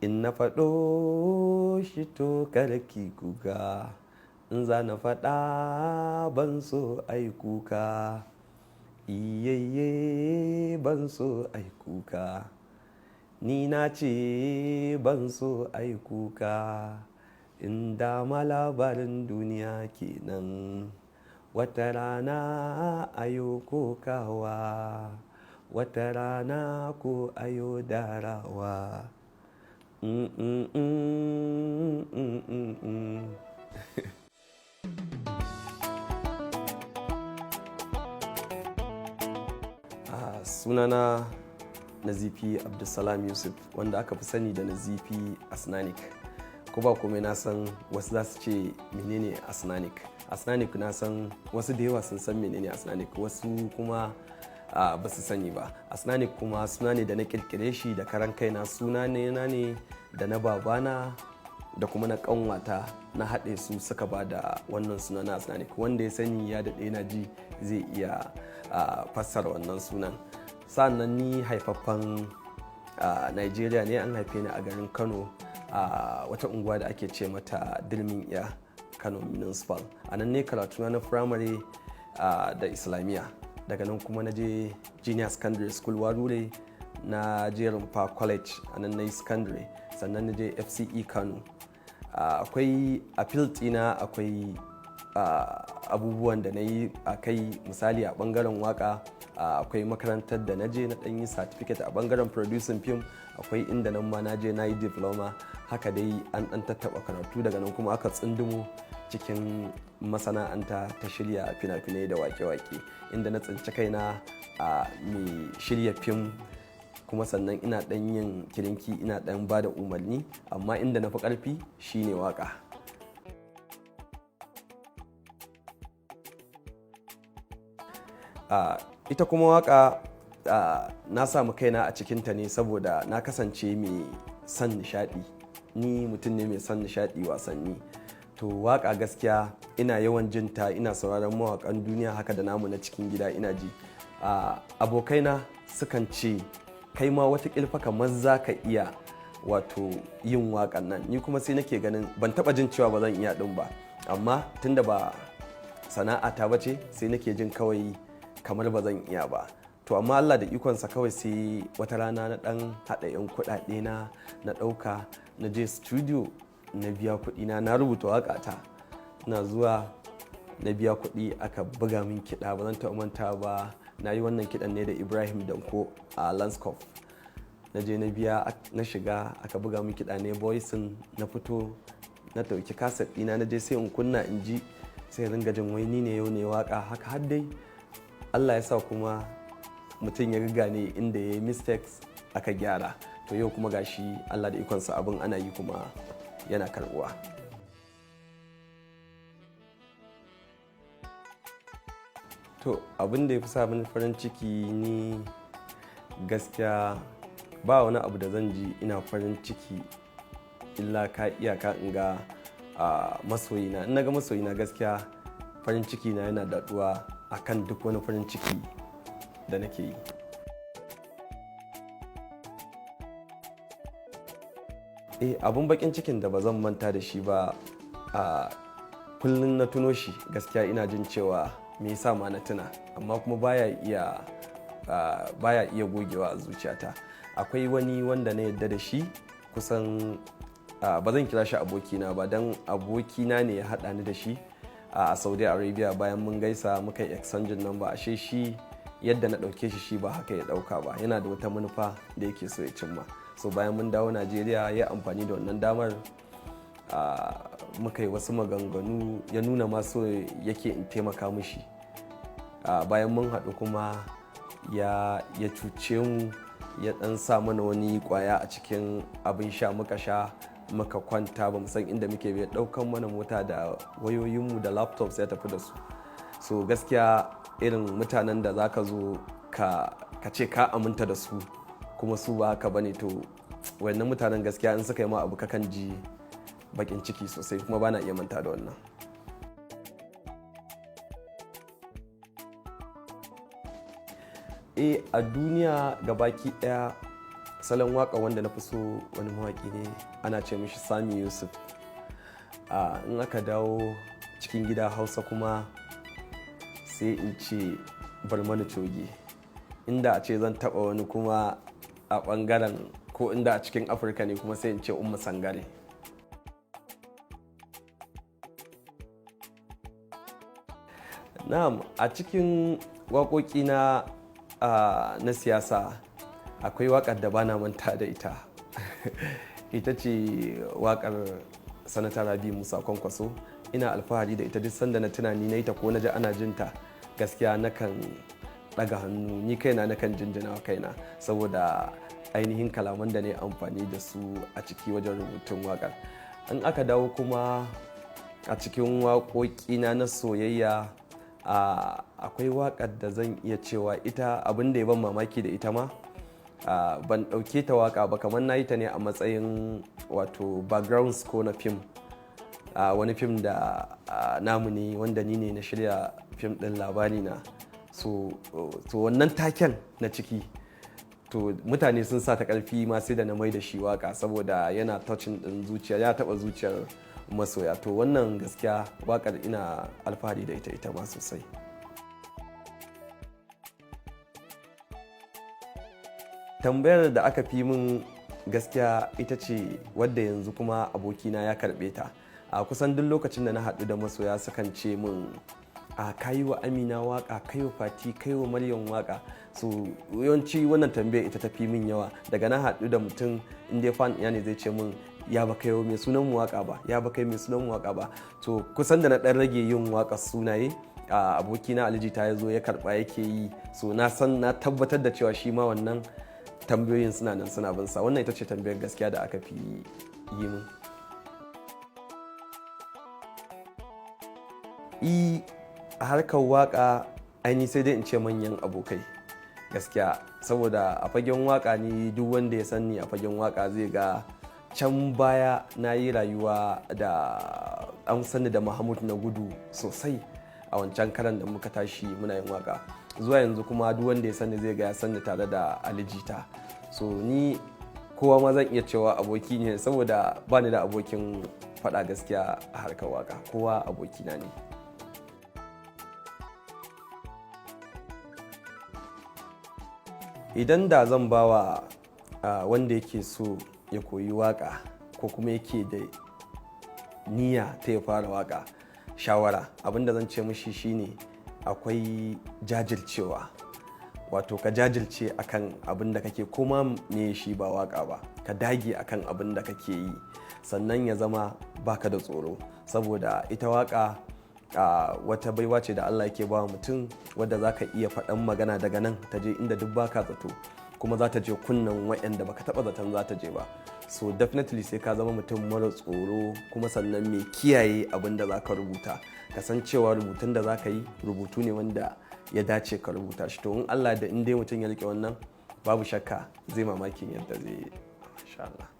in na faɗo shi to kada ki kuka, in za na faɗa ban so ai kuka, iyayye ban so ai kuka, ni na ce ban so ai kuka, in dama labarin duniya kenan, wata rana ayo kokawa, wata rana ko ayo darawa. Sunana nazifi Abdulsalam Yusuf, wanda aka fi sani da nazifi asnanic. Ko ba komai na san wasu za su ce menene asnanic. Asnanic na san wasu da yawa sun san menene asnanic, wasu kuma ba su sani ba. Asnanic kuma suna ne da na kirkire shi da karan kaina, suna ne da na babana da kuma na kanwata na haɗe su suka ba da wannan suna na asnanic. Wanda ya sani ya daɗe na ji zai iya fassara wannan sunan. Sannan ni haifaffen Nigeria ne, an haife ni a garin Kano a wata unguwa da ake ce mata Dilmin Iya, Kano Municipal. A nan ne karatuna na firamare da Islamiyya. Daga nan kuma na je Junior Secondary School Warure, na je Rumfa College a nan na yi secondary, sannan na je FCE Kano. Akwai a field ɗina akwai abubuwan da na yi a kai, misali a ɓangaren waka akwai makarantar da na je na ɗan yi certificate, a ɓangaren producing film akwai inda nan ma na je na yi diploma. Haka dai an ɗan tattaɓa karatu, daga nan kuma aka tsundumo cikin masana'anta ta shirya fina-finai da wake-wake, inda na tsinci kaina a mai shirya fim, kuma sannan ina ɗan yin kirinki, ina ɗan ba da umarni, amma inda na fi ƙarfi shine waka. Ita kuma waka na samu kaina a cikinta ne saboda na kasance mai son nishaɗi. Ni mutum ne mai son nishaɗi, wasanni. To waka gaskiya ina yawan jinta, ina sauraron mawakan duniya haka da namu na cikin gida ina ji. Abokaina sukan ce kai ma wata kilfa kamar za ka iya wato yin wakan nan. Ni kuma sai nake ganin ban taba jin cewa ba zan iya din ba, amma tunda ba sana'ata ba ce sai nake jin kawai kamar ba zan iya ba. To amma Allah da ikonsa kawai sai wata rana na dan haɗa 'yan kuɗaɗe na ɗauka na je studio na biya kuɗi na rubuta waƙata. Na zuwa na biya kuɗi aka buga min kiɗa, ba zan taɓa manta ba. Na yi wannan kiɗan ne da Ibrahim Danko a Lanskop. Na je na biya, na shiga aka buga min kiɗa ne voicing, na fito na ɗauki kaset ɗina na je sai in kunna in ji, sai ringa jin wai ni ne yau ne waƙa haka har dai Allah ya sa kuma mutum ya riga ne inda ya yi mistakes aka gyara. To yau kuma gashi Allah da ikonsa abin ana yi kuma yana karbuwa. To abin da ya fi sa mini farin ciki ni gaskiya ba wani abu da zan ji ina farin ciki illa ka iyaka in ga masoyina. In na ga masoyina gaskiya farin ciki na yana daɗuwa akan duk wani farin ciki da nake yi. Abun bakin cikin da ba zan manta da shi ba, kullum na tuno shi gaskiya ina jin cewa me yasa ma na tuna, amma kuma baya iya gogewa a zuciyata. Akwai wani wanda na yadda da shi kusan ba zan kira shi abokina ba, don abokina ne ya haɗa ni da shi a Saudi Arabia. Bayan mun gaisa muka yi exchanging number, ashe shi yadda na ɗauke shi ba haka ya ɗauka ba, yana da wata manufa da yake so ya cimma. So bayan mun dawo Najeriya ya amfani da wannan damar muka yi wasu maganganu, ya nuna maso yake in taimaka mishi. Bayan mun haɗu kuma ya cuce mu, ya ɗan sa mana wani ƙwaya a cikin abin sha muka sha, muka kwanta ba mu san inda muke bai, ɗaukan mana mota da wayoyinmu da laptops ya tafi da su. So gaskiya irin mutanen da za ka zo ka ce ka aminta da su kuma su ba haka bane, to wannan mutanen gaskiya in suka yi ma abu kakan ji bakin ciki sosai, kuma bana iya manta da wannan. A duniya gabaki daya salon waka wanda na fi so wani mawaki ne ana ce mishi Sami Yusuf. In aka dawo cikin gida Hausa kuma sai in ce Barmani Coge. Inda a ce zan taba wani kuma a bangaren ko inda a cikin Afirka ne kuma sai in ce Umma Sangare. Na'am, a cikin waƙoƙi na siyasa akwai waƙar da bana manta da ita. Ita ce waƙar Sanata Rabi Musa Kwankwaso. Ina alfahari da ita duk sanda na tunani na ita ko na ji ana jinta gaskiya nakan ɗaga hannu ni kaina nakan jinjina wa kaina saboda ainihin kalaman da na yi amfani da su a ciki wajen rubutun waƙar. In aka dawo kuma a cikin waƙoƙina na soyayya akwai waƙar da zan iya cewa ita abin da ya ban mamaki da ita ma ban ɗauke ta waƙa ba, kamar na yi ta ne a matsayin wato background score na fim, wani fim da namu ne wanda ni ne na shirya fim ɗin Labarina. So wannan taken na ciki to mutane sun sa ta ƙarfi ma sai da na mai da shi waƙa saboda yana touching ɗin zuciya, ya taɓa zuciyar masoya. To wannan gaskiya waƙar ina alfahari da ita ma sosai. Tambayar da aka fi min gaskiya ita ce wadda yanzu kuma abokina ya karɓe ta. A kusan duk lokacin da na haɗu da masoya sukan ce min kayi wa Amina waƙa, kai wa Fati, kai wa Maryam waƙa. So yawanci wannan tambayar ita ta fi min yawa. Daga na haɗu da mutum inda fan ya ne zai ce min ya ba kai mai sunan mu waka ba, ya ba kai mai sunan mu waka ba. To kusan da na dan rage yin wakar sunaye abokina Aliji ta yazo ya karba yake yi. So na tabbatar da cewa shi ma wannan tambayoyin suna nan suna bin sa. Wannan ita ce tambayar gaskiya da aka fi yi min. A harkar waka aini sai dai in ce manyan abokai gaskiya, saboda a fagen waka ni duk wanda ya sani a fagen waka zai ga can baya na yi rayuwa da an sani da Mahmud na gudu sosai a wancan karan da muka tashi muna yin waka. Zuwa yanzu kuma duk wanda ya sani zai ga ya sani tare da Alijita. So ni kowa ma zan iya cewa aboki ne saboda ba ni da abokin faɗa gaskiya a harkar waka, kowa abokina ne. Idan da zan bawa wanda yake so ya koyi waka ko kuma yake da niyya ta ya fara waka shawara, abinda zan ce mishi shine akwai jajircewa. Wato ka jajirce akan abin da kake, kuma me shi ba waka ba, ka dage akan abin da kake yi, sannan ya zama baka da tsoro, saboda ita waka wata baiwa ce da Allah yake ba mutum wadda zaka iya faɗan magana daga nan ta je inda duk baka zato, kuma za ta je kunnan waɗanda baka taɓa zaton za ta je ba. So definitely sai ka zama mutum mara tsoro, kuma sannan mai kiyaye abin da za ka rubuta, kasancewa rubutun da za ka yi rubutu ne wanda ya dace ka rubuta shi. To in Allah da in dai mutum ya rike wannan babu shakka zai mamakin yadda zai yi. Insha Allah.